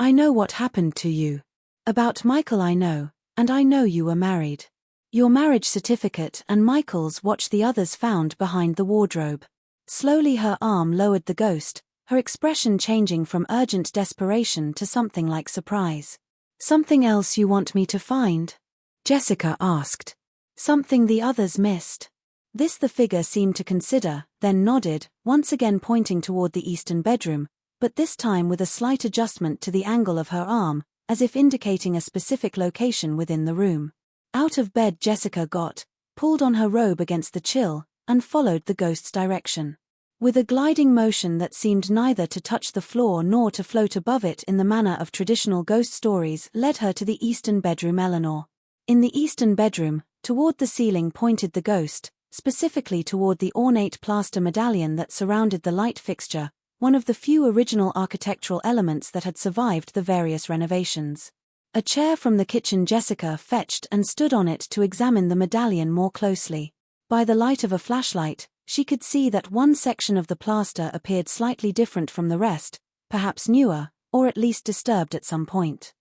I know what happened to you. About Michael I know, and I know you were married. Your marriage certificate and Michael's watch the others found behind the wardrobe." Slowly her arm lowered the ghost, her expression changing from urgent desperation to something like surprise. "Something else you want me to find?" Jessica asked. "Something the others missed." This the figure seemed to consider, then nodded, once again pointing toward the eastern bedroom, but this time with a slight adjustment to the angle of her arm, as if indicating a specific location within the room. Out of bed Jessica got, pulled on her robe against the chill, and followed the ghost's direction. With a gliding motion that seemed neither to touch the floor nor to float above it in the manner of traditional ghost stories, led her to the eastern bedroom. Eleanor. In the eastern bedroom, toward the ceiling pointed the ghost, specifically toward the ornate plaster medallion that surrounded the light fixture, one of the few original architectural elements that had survived the various renovations. A chair from the kitchen Jessica fetched and stood on it to examine the medallion more closely. By the light of a flashlight, she could see that one section of the plaster appeared slightly different from the rest, perhaps newer, or at least disturbed at some point.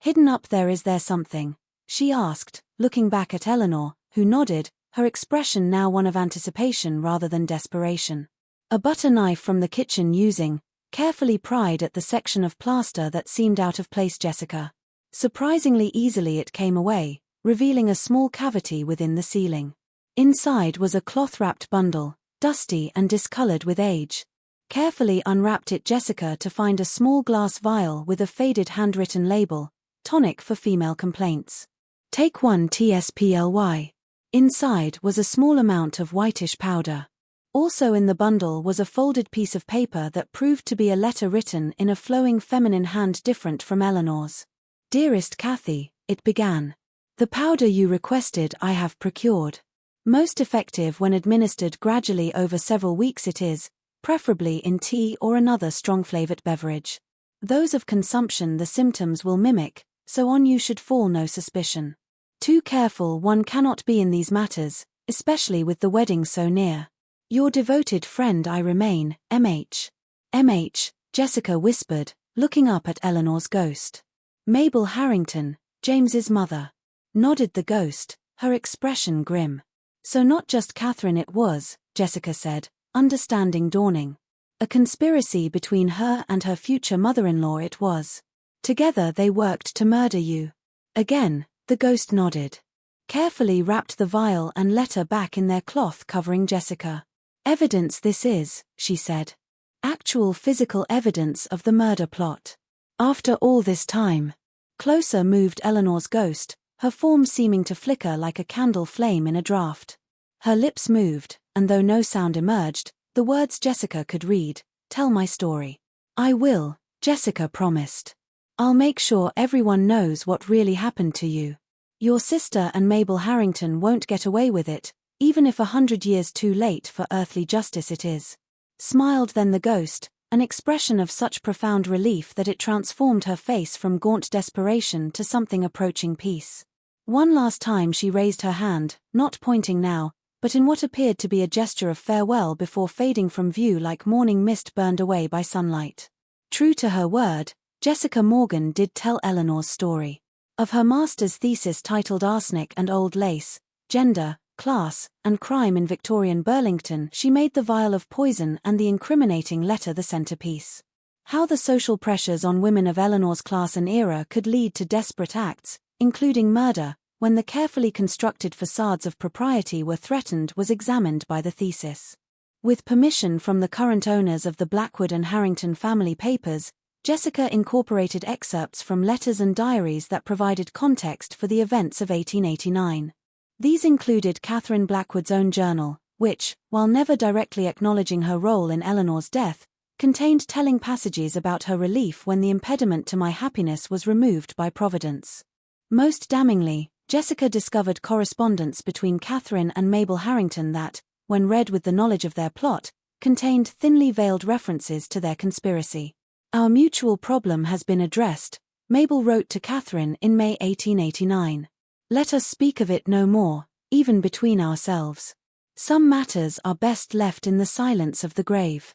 "Hidden up there, is there something?" she asked, looking back at Eleanor, who nodded, her expression now one of anticipation rather than desperation. A butter knife from the kitchen carefully pried at the section of plaster that seemed out of place. Jessica. Surprisingly easily it came away, revealing a small cavity within the ceiling. Inside was a cloth-wrapped bundle, dusty and discolored with age. Carefully unwrapped it Jessica to find a small glass vial with a faded handwritten label, "Tonic for female complaints. Take 1 TSPLY. Inside was a small amount of whitish powder. Also in the bundle was a folded piece of paper that proved to be a letter written in a flowing feminine hand different from Eleanor's. "Dearest Kathy," it began. "The powder you requested I have procured. Most effective when administered gradually over several weeks it is, preferably in tea or another strong-flavored beverage. Those of consumption the symptoms will mimic, so on you should fall no suspicion. Too careful one cannot be in these matters, especially with the wedding so near. Your devoted friend I remain, M.H. M.H., Jessica whispered, looking up at Eleanor's ghost. "Mabel Harrington, James's mother," nodded the ghost, her expression grim. "So not just Catherine it was," Jessica said, understanding dawning. "A conspiracy between her and her future mother-in-law it was. Together they worked to murder you." Again, the ghost nodded. Carefully wrapped the vial and letter back in their cloth covering Jessica. "Evidence this is," she said. "Actual physical evidence of the murder plot. After all this time." Closer moved Eleanor's ghost, her form seeming to flicker like a candle flame in a draught. Her lips moved, and though no sound emerged, the words Jessica could read, "Tell my story." "I will," Jessica promised. "I'll make sure everyone knows what really happened to you. Your sister and Mabel Harrington won't get away with it, even if 100 years too late for earthly justice it is." Smiled then the ghost, an expression of such profound relief that it transformed her face from gaunt desperation to something approaching peace. One last time she raised her hand, not pointing now, but in what appeared to be a gesture of farewell before fading from view like morning mist burned away by sunlight. True to her word, Jessica Morgan did tell Eleanor's story. Of her master's thesis titled Arsenic and Old Lace, Gender, Class, and Crime in Victorian Burlington, she made the vial of poison and the incriminating letter the centerpiece. How the social pressures on women of Eleanor's class and era could lead to desperate acts, including murder, when the carefully constructed facades of propriety were threatened was examined by the thesis. With permission from the current owners of the Blackwood and Harrington family papers, Jessica incorporated excerpts from letters and diaries that provided context for the events of 1889. These included Catherine Blackwood's own journal, which, while never directly acknowledging her role in Eleanor's death, contained telling passages about her relief when the impediment to my happiness was removed by Providence. Most damningly, Jessica discovered correspondence between Catherine and Mabel Harrington that, when read with the knowledge of their plot, contained thinly veiled references to their conspiracy. "Our mutual problem has been addressed," Mabel wrote to Catherine in May 1889. "Let us speak of it no more, even between ourselves. Some matters are best left in the silence of the grave."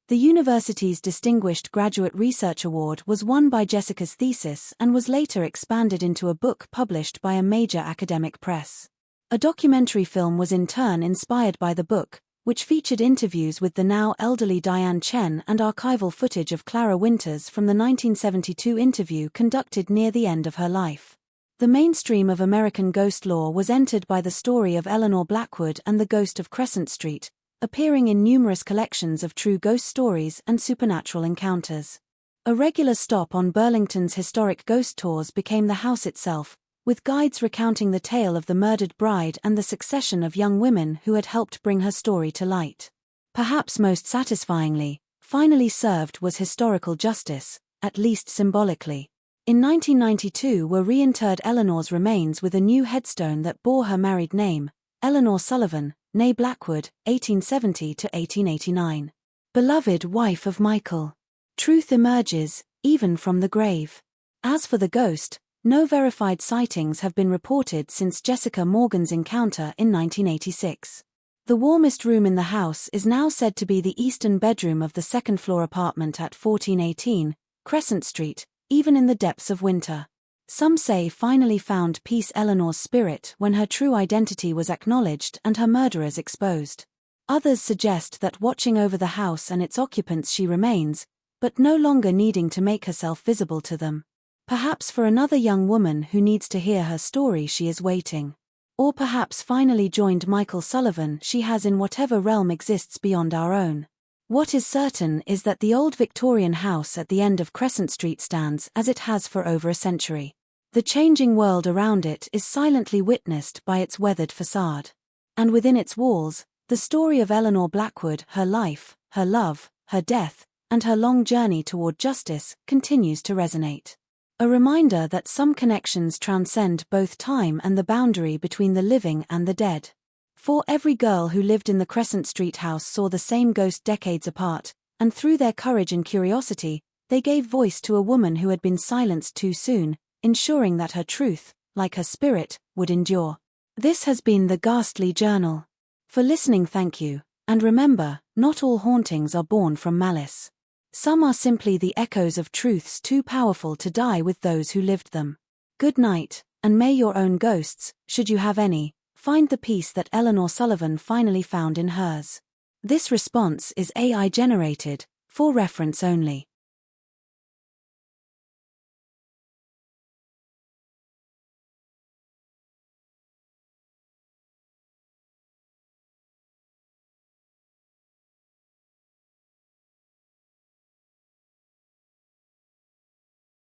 The university's Distinguished Graduate Research Award was won by Jessica's thesis and was later expanded into a book published by a major academic press. A documentary film was in turn inspired by the book, which featured interviews with the now elderly Diane Chen and archival footage of Clara Winters from the 1972 interview conducted near the end of her life. The mainstream of American ghost lore was entered by the story of Eleanor Blackwood and the Ghost of Crescent Street, appearing in numerous collections of true ghost stories and supernatural encounters. A regular stop on Burlington's historic ghost tours became the house itself, with guides recounting the tale of the murdered bride and the succession of young women who had helped bring her story to light. Perhaps most satisfyingly, finally served was historical justice, at least symbolically. In 1992 were reinterred Eleanor's remains with a new headstone that bore her married name, Eleanor Sullivan, née Blackwood, 1870 to 1889. Beloved wife of Michael. Truth emerges, even from the grave. As for the ghost, no verified sightings have been reported since Jessica Morgan's encounter in 1986. The warmest room in the house is now said to be the eastern bedroom of the second-floor apartment at 1418, Crescent Street, even in the depths of winter. Some say finally found peace Eleanor's spirit when her true identity was acknowledged and her murderers exposed. Others suggest that watching over the house and its occupants she remains, but no longer needing to make herself visible to them. Perhaps for another young woman who needs to hear her story she is waiting. Or perhaps finally joined Michael Sullivan she has in whatever realm exists beyond our own. What is certain is that the old Victorian house at the end of Crescent Street stands as it has for over a century. The changing world around it is silently witnessed by its weathered facade. And within its walls, the story of Eleanor Blackwood, her life, her love, her death, and her long journey toward justice, continues to resonate. A reminder that some connections transcend both time and the boundary between the living and the dead. For every girl who lived in the Crescent Street house saw the same ghost decades apart, and through their courage and curiosity, they gave voice to a woman who had been silenced too soon, ensuring that her truth, like her spirit, would endure. This has been the Ghastly Journal. For listening, thank you, and remember, not all hauntings are born from malice. Some are simply the echoes of truths too powerful to die with those who lived them. Good night, and may your own ghosts, should you have any, find the peace that Eleanor Sullivan finally found in hers. This response is AI generated, for reference only.